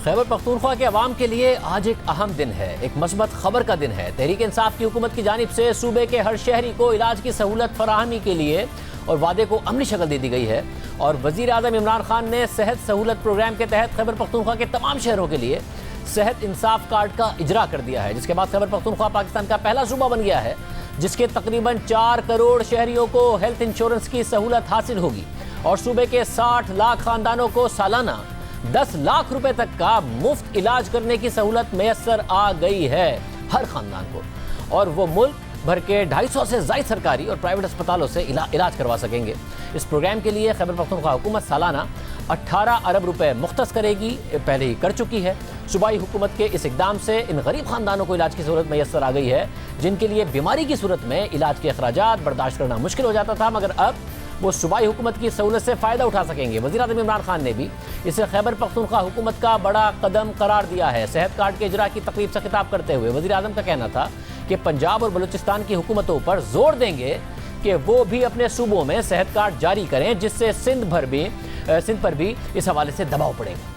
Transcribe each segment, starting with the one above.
खैबर पख्तूनख्वा के अवाम के लिए आज एक अहम दिन है, एक मस्बत खबर का दिन है। तहरीक इंसाफ की हुकूमत की जानिब से सूबे के हर शहरी को इलाज की सहूलत फराहमी के लिए और वादे को अमली शक्ल दे दी गई है। और वज़ीर आज़म इमरान खान ने सेहत सहूलत प्रोग्राम के तहत खैबर पख्तूनख्वा के तमाम शहरों के लिए सेहत इंसाफ कार्ड का इजरा कर दिया है, जिसके बाद खैबर पख्तूनख्वा पाकिस्तान का पहला सूबा बन गया है जिसके तकरीबन 4 करोड़ शहरियों को हेल्थ इंश्योरेंस की सहूलत हासिल होगी और सूबे के 60 लाख खानदानों को सालाना 10 लाख रुपए तक का मुफ्त इलाज करने की सहूलत मैसर आ गई है हर खानदान को। और वो मुल्क भर के 250 से ज़ायद सरकारी और प्राइवेट अस्पतालों से इलाज करवा सकेंगे। इस प्रोग्राम के लिए खैबर पख्तूनख्वा हुकूमत सालाना 18 अरब रुपए मुख्तस करेगी, पहले ही कर चुकी है। सूबाई हुकूमत के इस इकदाम से इन गरीब खानदानों को इलाज की सहूलत मैसर आ गई है जिनके लिए बीमारी की सूरत में इलाज के अखराजात बर्दाश्त करना मुश्किल हो जाता था, मगर अब वो सूबाई हुकूमत की सहूलत से फ़ायदा उठा सकेंगे। वज़ीर आज़म इमरान खान ने भी इसे खैबर पख्तूनख्वा हुकूमत का बड़ा कदम करार दिया है। सेहत कार्ड के इजरा की तकरीब से खिताब करते हुए वज़ीर आज़म का कहना था कि पंजाब और बलूचिस्तान की हुकूमतों पर जोर देंगे कि वो भी अपने सूबों में सेहत कार्ड जारी करें, जिससे सिंध पर भी इस हवाले से दबाव पड़ेगा।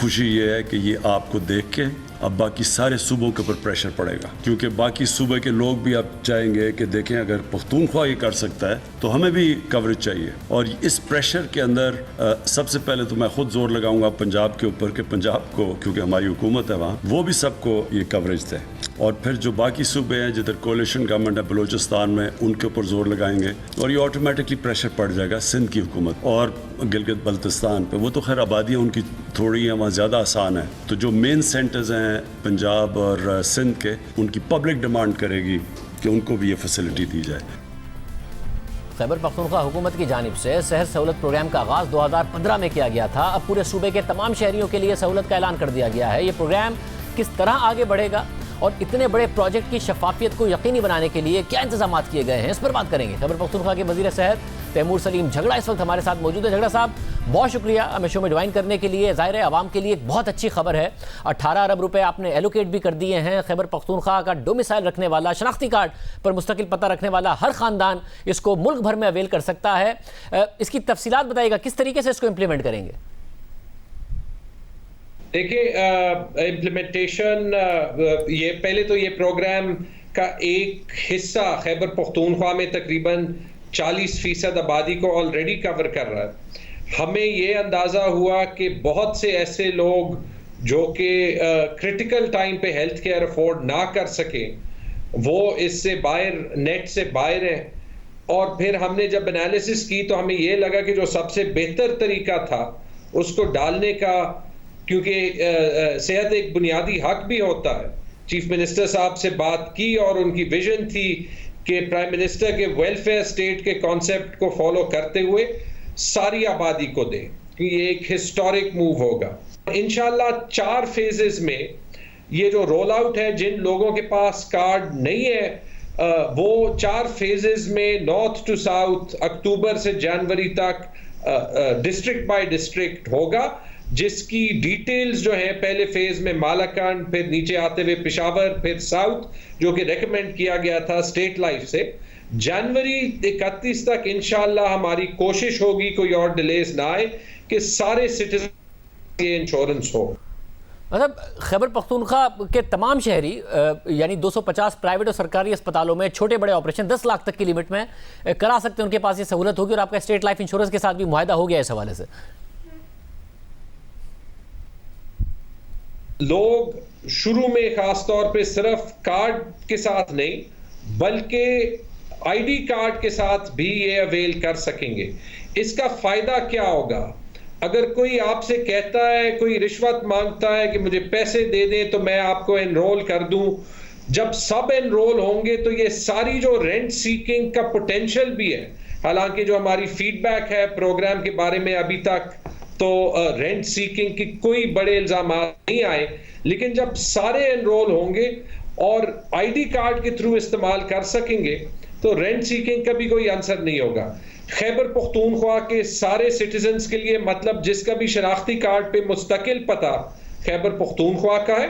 खुशी ये है कि ये आपको देख के अब बाकी सारे सूबों के ऊपर प्रेशर पड़ेगा, क्योंकि बाकी सूबे के लोग भी अब चाहेंगे कि देखें अगर पख्तूनख्वा ये कर सकता है तो हमें भी कवरेज चाहिए। और इस प्रेशर के अंदर सबसे पहले तो मैं खुद जोर लगाऊंगा पंजाब के ऊपर कि पंजाब को, क्योंकि हमारी हुकूमत है वहाँ, वो भी सबको ये कवरेज दे। और फिर जो बाकी सूबे हैं जिधर कोलिशन गवर्नमेंट है बलूचिस्तान में, उनके ऊपर जोर लगाएंगे और ये ऑटोमेटिकली प्रेशर पड़ जाएगा सिंध की हुकूमत और गिलगित बल्तिस्तान पे। वो तो खैर आबादियाँ उनकी थोड़ी हैं, वहाँ ज़्यादा आसान है। तो जो मेन सेंटर्स हैं पंजाब और सिंध के, उनकी पब्लिक डिमांड करेगी कि उनको भी ये फैसिलिटी दी जाए। खैबर पख्तूनख्वा हुकूमत की जानिब से सेहत सहूलत प्रोग्राम का आगाज़ 2015 में किया गया था। अब पूरे सूबे के तमाम शहरियों के लिए सहूलत का ऐलान कर दिया गया है। ये प्रोग्राम किस तरह आगे बढ़ेगा और इतने बड़े प्रोजेक्ट की शफाफियत को यकीनी बनाने के लिए क्या इंतजाम किए गए हैं, इस पर बात करेंगे। खैबर पख्तूनख्वा के वज़ीर सेहत तैमूर सलीम झगड़ा इस वक्त हमारे साथ मौजूद है। झगड़ा साहब, बहुत शुक्रिया हमें शो में ज्वाइन करने के लिए। ज़ाहिर है आवाम के लिए एक बहुत अच्छी खबर है, 18 अरब रुपए आपने एलोकेट भी कर दिए हैं। खैबर पख्तूनख्वा का डोमिसाइल रखने वाला, शनाख्ती कार्ड पर मुस्तकिल पता रखने वाला हर खानदान इसको मुल्क भर में अवेल कर सकता है। इसकी तफसीलात बताइएगा, किस तरीके से इसको इम्प्लीमेंट करेंगे? देखिए, इम्प्लीमेंटेशन ये पहले तो ये प्रोग्राम का एक हिस्सा खैबर पख्तूनख्वा में तकरीबन 40% आबादी को ऑलरेडी कवर कर रहा है। हमें ये अंदाज़ा हुआ कि बहुत से ऐसे लोग जो कि क्रिटिकल टाइम पे हेल्थ केयर अफोर्ड ना कर सके, वो इससे बाहर, नेट से बाहर हैं। और फिर हमने जब एनालिसिस की तो हमें ये लगा कि जो सबसे बेहतर तरीका था उसको डालने का, क्योंकि सेहत एक बुनियादी हक भी होता है। चीफ मिनिस्टर साहब से बात की और उनकी विजन थी कि प्राइम मिनिस्टर के वेलफेयर स्टेट के कॉन्सेप्ट को फॉलो करते हुए सारी आबादी को दें, कि ये एक हिस्टोरिक मूव होगा। इंशाल्लाह 4 फेजेस में ये जो रोल आउट है, जिन लोगों के पास कार्ड नहीं है वो 4 फेजेस में नॉर्थ टू साउथ अक्टूबर से जनवरी तक डिस्ट्रिक्ट बाय डिस्ट्रिक्ट होगा, जिसकी डिटेल्स जो है पहले फेज में मालाकान, फिर नीचे आते हुए पेशावर, फिर साउथ, जो कि रेकमेंड किया गया था स्टेट लाइफ से। जनवरी 31 तक इंशाल्लाह हमारी कोशिश होगी, कोई और डिलेस ना आए, कि सारे सिटीजन ये इंश्योरेंस हो। मतलब खैबर पख्तूनख्वा के तमाम शहरी यानी 250 प्राइवेट और सरकारी अस्पतालों में छोटे बड़े ऑपरेशन 10 लाख तक की लिमिट में करा सकते हैं, उनके पास ये सहूलत होगी। और आपका स्टेट लाइफ इंश्योरेंस के साथ भी मुआहदा हो गया इस हवाले से। लोग शुरू में खास तौर पे सिर्फ कार्ड के साथ नहीं, बल्कि आईडी कार्ड के साथ भी ये अवेल कर सकेंगे। इसका फायदा क्या होगा? अगर कोई आपसे कहता है, कोई रिश्वत मांगता है कि मुझे पैसे दे दें तो मैं आपको एनरोल कर दूं, जब सब एनरोल होंगे तो ये सारी जो रेंट सीकिंग का पोटेंशियल भी है, हालांकि जो हमारी फीडबैक है प्रोग्राम के बारे में अभी तक तो रेंट सीकिंग की कोई बड़े इल्जाम नहीं आए, लेकिन जब सारे एनरोल होंगे और आईडी कार्ड के थ्रू इस्तेमाल कर सकेंगे तो रेंट सीकिंग का भी कोई आंसर नहीं होगा। खैबर पख्तूनख्वा के सारे सिटीजन्स के लिए, मतलब जिसका भी शनाख्ती कार्ड पे मुस्तकिल पता खैबर पख्तूनख्वा का है,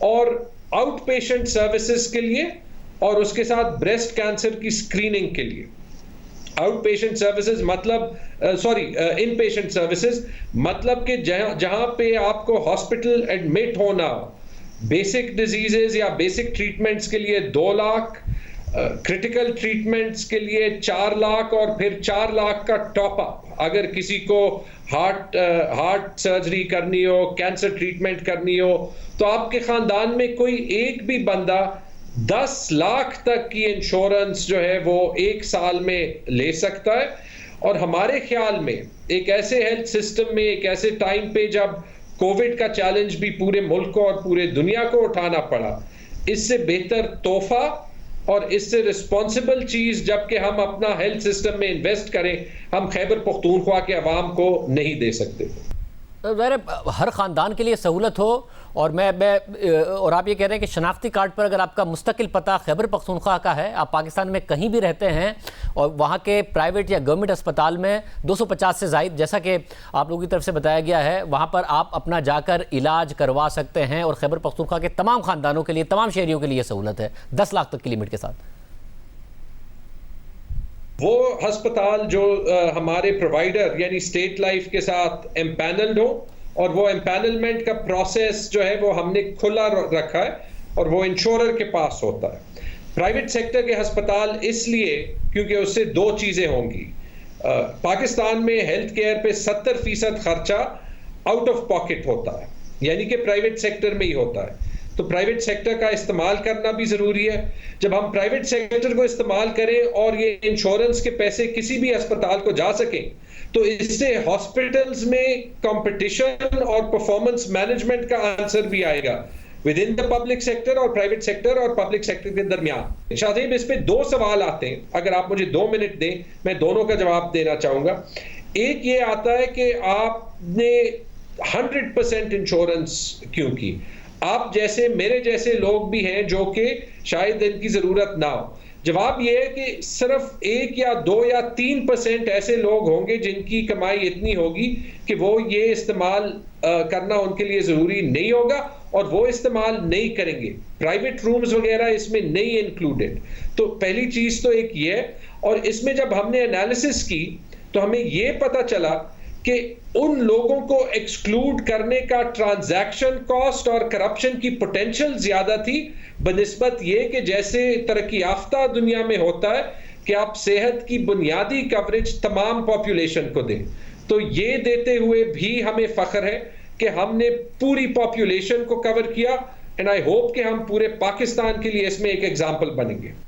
और आउट पेशेंट सर्विसेज के लिए, और उसके साथ ब्रेस्ट कैंसर की स्क्रीनिंग के लिए। आउट पेशेंट सर्विसेज मतलब इन पेशेंट सर्विसेज मतलब कि जहां पे आपको हॉस्पिटल एडमिट होना, बेसिक डिजीजेस या बेसिक ट्रीटमेंट्स के लिए 2 लाख, क्रिटिकल ट्रीटमेंट्स के लिए 4 लाख और फिर 4 लाख का टॉप अप अगर किसी को हार्ट सर्जरी करनी हो, कैंसर ट्रीटमेंट करनी हो, तो आपके खानदान में कोई एक भी बंदा 10 लाख तक की इंश्योरेंस जो है वो 1 साल में ले सकता है। और हमारे ख्याल में एक ऐसे हेल्थ सिस्टम में, एक ऐसे टाइम पे जब कोविड का चैलेंज भी पूरे मुल्क को और पूरे दुनिया को उठाना पड़ा, इससे बेहतर तोहफा और इससे रिस्पॉन्सिबल चीज जबकि हम अपना हेल्थ सिस्टम में इन्वेस्ट करें, हम खैबर पख्तूनख्वा के अवाम को नहीं दे सकते। हर ख़ानदान के लिए सहूलत हो और और आप ये कह रहे हैं कि शनाख्ती कार्ड पर अगर आपका मुस्तकिल पता खैबर पख्तूनख्वा का है, आप पाकिस्तान में कहीं भी रहते हैं और वहाँ के प्राइवेट या गवर्नमेंट अस्पताल में 250 से ज़ायद, जैसा कि आप लोगों की तरफ से बताया गया है, वहाँ पर आप अपना जाकर इलाज करवा सकते हैं और खैबर पख्तूनख्वा के तमाम ख़ानदानों के लिए, तमाम शहरियों के लिए सहूलत है 10 लाख तक की लिमिट के साथ। वो अस्पताल जो हमारे प्रोवाइडर यानी स्टेट लाइफ के साथ एम्पैनल्ड हो, और वो एम्पैनलमेंट का प्रोसेस जो है वो हमने खुला रखा है और वो इंश्योरर के पास होता है। प्राइवेट सेक्टर के अस्पताल इसलिए क्योंकि उससे 2 चीज़ें होंगी। पाकिस्तान में हेल्थ केयर पे 70% खर्चा आउट ऑफ पॉकेट होता है, यानी कि प्राइवेट सेक्टर में ही होता है। तो प्राइवेट सेक्टर का इस्तेमाल करना भी ज़रूरी है। जब हम प्राइवेट सेक्टर को इस्तेमाल करें और ये इंश्योरेंस के पैसे किसी भी अस्पताल को जा सकें, तो इससे हॉस्पिटल्स में कंपटीशन और परफॉर्मेंस मैनेजमेंट का आंसर भी आएगा with in the public sector और प्राइवेट सेक्टर और पब्लिक सेक्टर के दरमियान। शाहजेब, इस पे 2 सवाल आते हैं, अगर आप मुझे 2 मिनट दें मैं दोनों का जवाब देना चाहूँगा। एक ये आता है कि आपने 100% इंश्योरेंस क्यों की? आप जैसे मेरे जैसे लोग भी हैं जो कि शायद इनकी ज़रूरत ना हो। जवाब यह है कि सिर्फ 1 या 2 या 3% ऐसे लोग होंगे जिनकी कमाई इतनी होगी कि वो ये इस्तेमाल करना उनके लिए ज़रूरी नहीं होगा और वो इस्तेमाल नहीं करेंगे। प्राइवेट रूम्स वगैरह इसमें नहीं इंक्लूडेड। तो पहली चीज़ तो एक ये है। और इसमें जब हमने एनालिसिस की तो हमें ये पता चला कि उन लोगों को एक्सक्लूड करने का ट्रांजैक्शन कॉस्ट और करप्शन की पोटेंशियल ज्यादा थी बनिस्बत ये कि जैसे तरक्की याफ्ता दुनिया में होता है कि आप सेहत की बुनियादी कवरेज तमाम पॉपुलेशन को दें। तो ये देते हुए भी हमें फख्र है कि हमने पूरी पॉपुलेशन को कवर किया, एंड आई होप कि हम पूरे पाकिस्तान के लिए इसमें एक एग्जाम्पल बनेंगे।